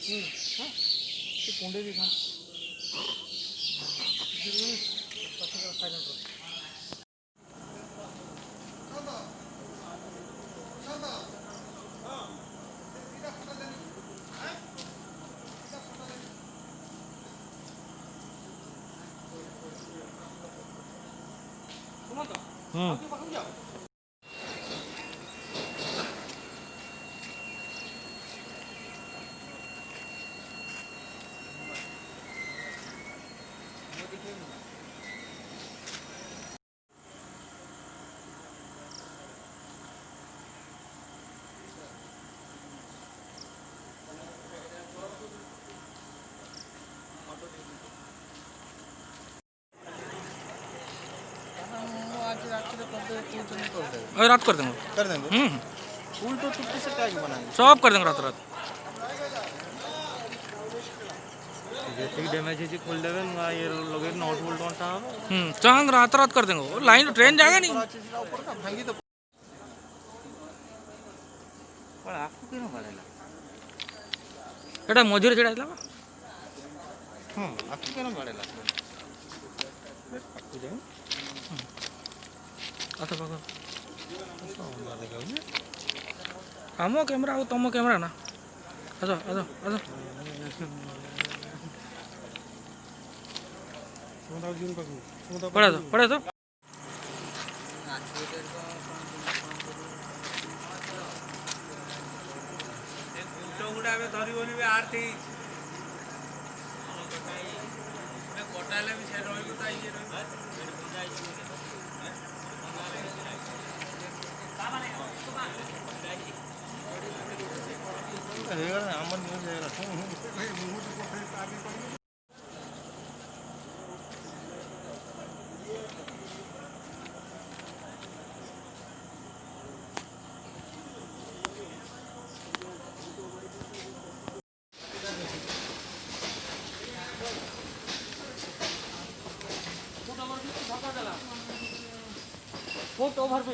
कुंडे भी खान और रात कर देंगे। कर देंगे। उल्टो टुट्टी से क्या बनाएंगे? सब कर देंगे रात रात। ठीक डैमेज है जी खोल देवे ना ये लोगे नॉट बोल्ट ऑन था। चांग रात रात कर देंगे। वो लाइन ट्रेन जाएगा नहीं। ऊपर का भांगी तो पर आपको क्यों बढ़ेला? एटा मजूरी छेड़ा था। आपको क्यों बढ़ेला? अच्छा पकड़। आमो कैमरा और तुम कैमरा ना। अच्छा अच्छा अच्छा। पढ़े तो। गुड़ा में धरी बोली भी आरती कोटाले भी से रही गुता ये रही हमर न्यूज़ है बहुत ओवर पे